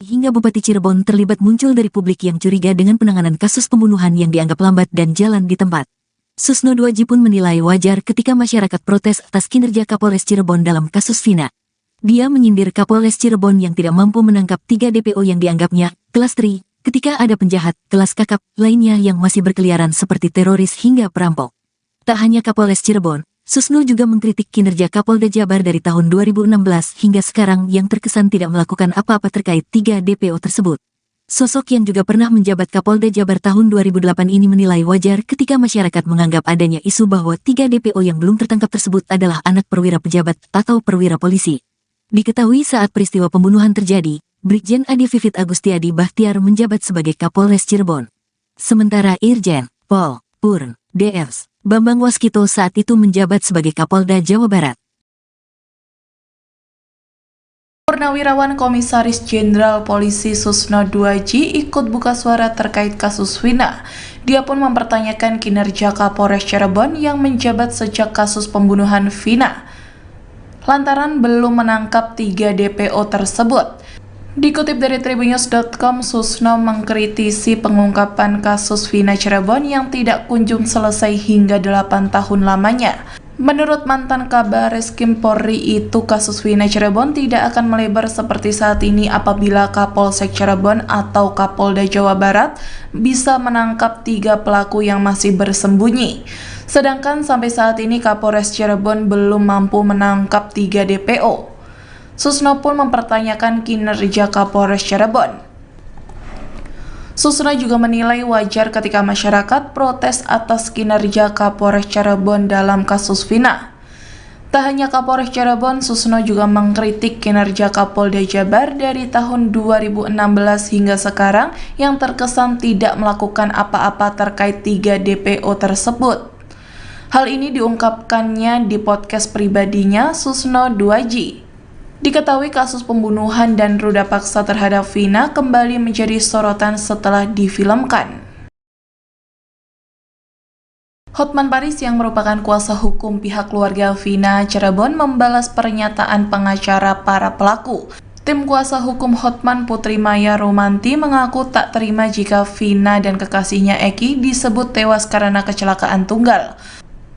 Hingga Bupati Cirebon terlibat muncul dari publik yang curiga dengan penanganan kasus pembunuhan yang dianggap lambat dan jalan di tempat. Susno 2J pun menilai wajar ketika masyarakat protes atas kinerja Kapolres Cirebon dalam kasus Vina. Dia menyindir Kapolres Cirebon yang tidak mampu menangkap 3 DPO yang dianggapnya kelas 3, ketika ada penjahat kelas kakap lainnya yang masih berkeliaran seperti teroris hingga perampok. Tak hanya Kapolres Cirebon, Susno juga mengkritik kinerja Kapolda Jabar dari tahun 2016 hingga sekarang yang terkesan tidak melakukan apa-apa terkait 3 DPO tersebut. Sosok yang juga pernah menjabat Kapolda Jabar tahun 2008 ini menilai wajar ketika masyarakat menganggap adanya isu bahwa 3 DPO yang belum tertangkap tersebut adalah anak perwira pejabat atau perwira polisi. Diketahui saat peristiwa pembunuhan terjadi, Brigjen Adi Vivit Agustiadi Bahtiar menjabat sebagai Kapolres Cirebon. Sementara Irjen Pol Purn Ds. Bambang Waskito saat itu menjabat sebagai Kapolda Jawa Barat. Purnawirawan Komisaris Jenderal Polisi Susno 2J ikut buka suara terkait kasus Vina. Dia pun mempertanyakan kinerja Kapolres Cirebon yang menjabat sejak kasus pembunuhan Vina, lantaran belum menangkap 3 DPO tersebut. Dikutip dari Tribunnews.com, Susno mengkritisi pengungkapan kasus Vina Cirebon yang tidak kunjung selesai hingga 8 tahun lamanya. Menurut mantan Kabar Reskrim Polri itu, kasus Vina Cirebon tidak akan melebar seperti saat ini apabila Kapolsek Cirebon atau Kapolda Jawa Barat bisa menangkap 3 pelaku yang masih bersembunyi. Sedangkan sampai saat ini Kapolres Cirebon belum mampu menangkap 3 DPO. Susno pun mempertanyakan kinerja Kapolres Cirebon. Susno juga menilai wajar ketika masyarakat protes atas kinerja Kapolres Cirebon dalam kasus Vina. Tak hanya Kapolres Cirebon, Susno juga mengkritik kinerja Kapolda Jabar dari tahun 2016 hingga sekarang yang terkesan tidak melakukan apa-apa terkait 3 DPO tersebut. Hal ini diungkapkannya di podcast pribadinya Susno 2J. Diketahui kasus pembunuhan dan ruda paksa terhadap Vina kembali menjadi sorotan setelah difilmkan. Hotman Paris yang merupakan kuasa hukum pihak keluarga Vina Cirebon membalas pernyataan pengacara para pelaku. Tim kuasa hukum Hotman Putri Maya Rumanti mengaku tak terima jika Vina dan kekasihnya Eki disebut tewas karena kecelakaan tunggal.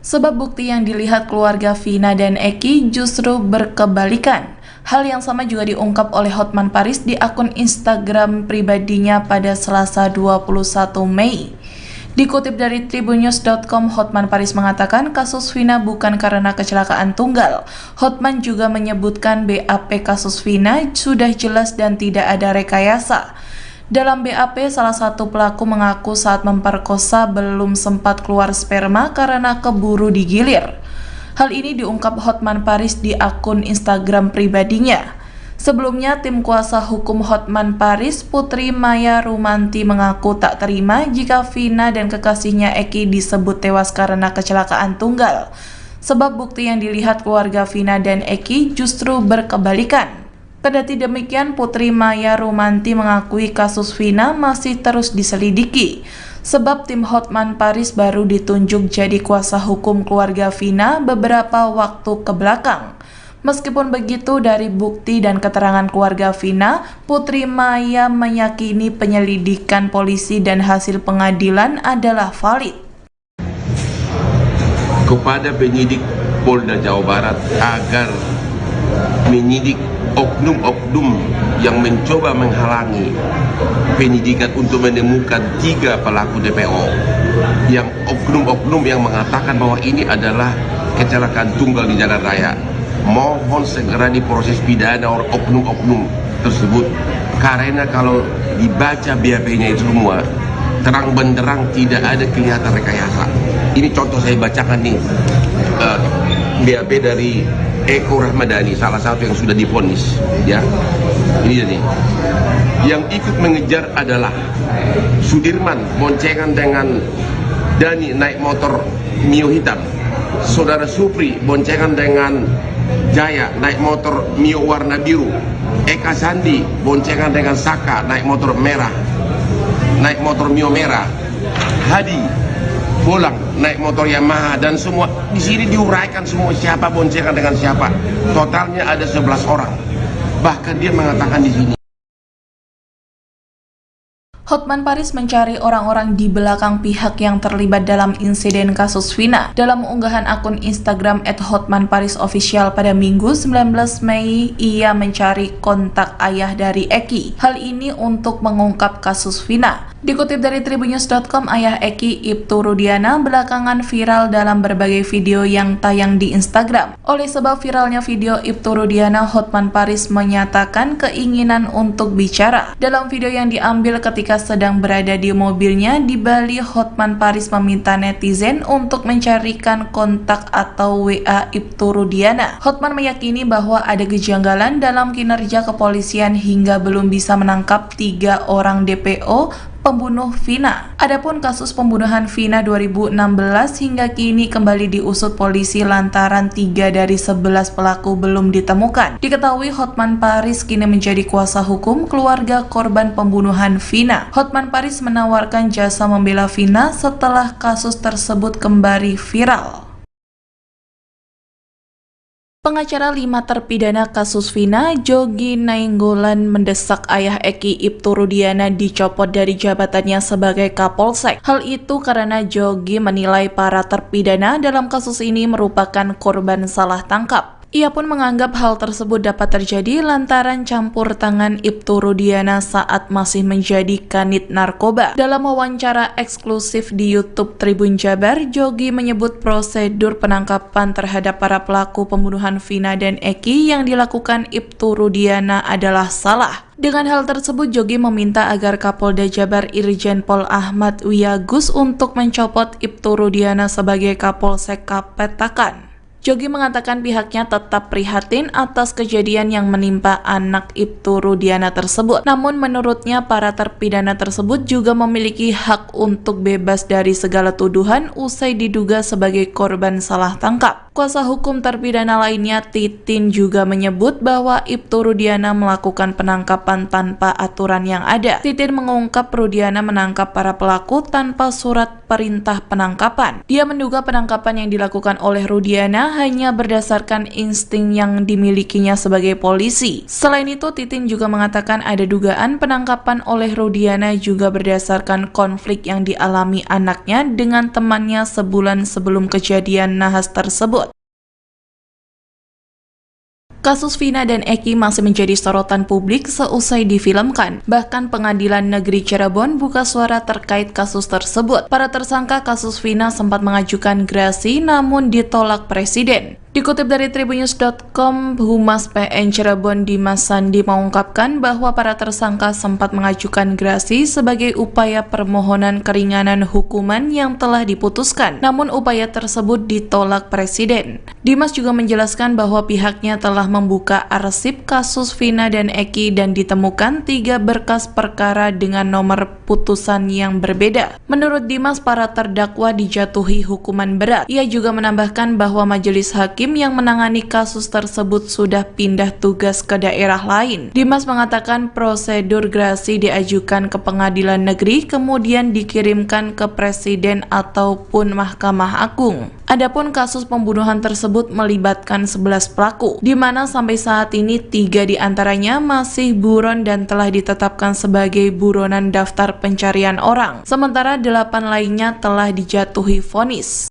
Sebab bukti yang dilihat keluarga Vina dan Eki justru berkebalikan. Hal yang sama juga diungkap oleh Hotman Paris di akun Instagram pribadinya pada Selasa 21 Mei. Dikutip dari Tribunnews.com, Hotman Paris mengatakan kasus Vina bukan karena kecelakaan tunggal. Hotman juga menyebutkan BAP kasus Vina sudah jelas dan tidak ada rekayasa. Dalam BAP, salah satu pelaku mengaku saat memperkosa belum sempat keluar sperma karena keburu digilir. Hal ini diungkap Hotman Paris di akun Instagram pribadinya. Sebelumnya, tim kuasa hukum Hotman Paris, Putri Maya Rumanti, mengaku tak terima jika Vina dan kekasihnya Eki disebut tewas karena kecelakaan tunggal. Sebab bukti yang dilihat keluarga Vina dan Eki justru berkebalikan. Kendati demikian, Putri Maya Rumanti mengakui kasus Vina masih terus diselidiki. Sebab tim Hotman Paris baru ditunjuk jadi kuasa hukum keluarga Vina beberapa waktu ke belakang. Meskipun begitu, dari bukti dan keterangan keluarga Vina, Putri Maya meyakini penyelidikan polisi dan hasil pengadilan adalah valid. Kepada penyidik Polda Jawa Barat agar menyidik oknum-oknum yang mencoba menghalangi penyidikan untuk menemukan 3 pelaku DPO, yang oknum-oknum yang mengatakan bahwa ini adalah kecelakaan tunggal di jalan raya. Mohon segera diproses pidana oknum-oknum tersebut, karena kalau dibaca BAP-nya itu semua terang benderang tidak ada kelihatan rekayasa. Ini contoh saya bacakan nih, BAP dari Eko Rahmadani, salah satu yang sudah divonis, ya. Ini jadi yang ikut mengejar adalah Sudirman boncengan dengan Dani naik motor Mio hitam, saudara Supri boncengan dengan Jaya naik motor Mio warna biru, Eka Sandi boncengan dengan Saka naik motor merah, naik motor Mio merah, Hadi pulang naik motor Yamaha, dan semua di sini diuraikan semua siapa boncengan dengan siapa. Totalnya ada 11 orang. Bahkan dia mengatakan di sini Hotman Paris mencari orang-orang di belakang pihak yang terlibat dalam insiden kasus Vina. Dalam unggahan akun Instagram @hotmanparisofficial pada Minggu 19 Mei, ia mencari kontak ayah dari Eki. Hal ini untuk mengungkap kasus Vina. Dikutip dari tribunnews.com, ayah Eki, Ibtu Rudiana, belakangan viral dalam berbagai video yang tayang di Instagram. Oleh sebab viralnya video Ibtu Rudiana, Hotman Paris menyatakan keinginan untuk bicara. Dalam video yang diambil ketika sedang berada di mobilnya di Bali, Hotman Paris meminta netizen untuk mencarikan kontak atau WA Ibtu Rudiana. Hotman meyakini bahwa ada kejanggalan dalam kinerja kepolisian hingga belum bisa menangkap 3 orang DPO pembunuh Vina. Adapun kasus pembunuhan Vina 2016 hingga kini kembali diusut polisi lantaran 3 dari 11 pelaku belum ditemukan. Diketahui Hotman Paris kini menjadi kuasa hukum keluarga korban pembunuhan Vina. Hotman Paris menawarkan jasa membela Vina setelah kasus tersebut kembali viral. Pengacara 5 terpidana kasus Vina, Jogi Nainggolan, mendesak ayah Eki, Ibtu Rudiana, dicopot dari jabatannya sebagai Kapolsek. Hal itu karena Jogi menilai para terpidana dalam kasus ini merupakan korban salah tangkap. Ia pun menganggap hal tersebut dapat terjadi lantaran campur tangan Ibtu Rudiana saat masih menjadi kanit narkoba. Dalam wawancara eksklusif di YouTube Tribun Jabar, Jogi menyebut prosedur penangkapan terhadap para pelaku pembunuhan Vina dan Eki yang dilakukan Ibtu Rudiana adalah salah. Dengan hal tersebut, Jogi meminta agar Kapolda Jabar Irjen Pol Ahmad Wiyagus untuk mencopot Ibtu Rudiana sebagai Kapolsek Kapetakan. Jogi mengatakan pihaknya tetap prihatin atas kejadian yang menimpa anak Ibtu Rudiana tersebut. Namun menurutnya para terpidana tersebut juga memiliki hak untuk bebas dari segala tuduhan usai diduga sebagai korban salah tangkap. Kuasa hukum terpidana lainnya, Titin, juga menyebut bahwa Ibtu Rudiana melakukan penangkapan tanpa aturan yang ada. Titin mengungkap Rudiana menangkap para pelaku tanpa surat perintah penangkapan. Dia menduga penangkapan yang dilakukan oleh Rudiana hanya berdasarkan insting yang dimilikinya sebagai polisi. Selain itu, Titin juga mengatakan ada dugaan penangkapan oleh Rudiana juga berdasarkan konflik yang dialami anaknya dengan temannya sebulan sebelum kejadian nahas tersebut. Kasus Vina dan Eki masih menjadi sorotan publik seusai difilmkan. Bahkan Pengadilan Negeri Cirebon buka suara terkait kasus tersebut. Para tersangka kasus Vina sempat mengajukan gerasi namun ditolak Presiden. Dikutip dari tribunnews.com, Humas PN Cirebon Dimas Sandi mengungkapkan bahwa para tersangka sempat mengajukan gerasi sebagai upaya permohonan keringanan hukuman yang telah diputuskan. Namun upaya tersebut ditolak Presiden. Dimas juga menjelaskan bahwa pihaknya telah membuka arsip kasus Vina dan Eki dan ditemukan 3 berkas perkara dengan nomor putusan yang berbeda. Menurut Dimas, para terdakwa dijatuhi hukuman berat. Ia juga menambahkan bahwa majelis hakim yang menangani kasus tersebut sudah pindah tugas ke daerah lain. Dimas mengatakan prosedur gerasi diajukan ke Pengadilan Negeri kemudian dikirimkan ke Presiden ataupun Mahkamah Agung. Adapun kasus pembunuhan tersebut melibatkan 11 pelaku, di mana sampai saat ini 3 diantaranya masih buron dan telah ditetapkan sebagai buronan daftar pencarian orang, sementara 8 lainnya telah dijatuhi vonis.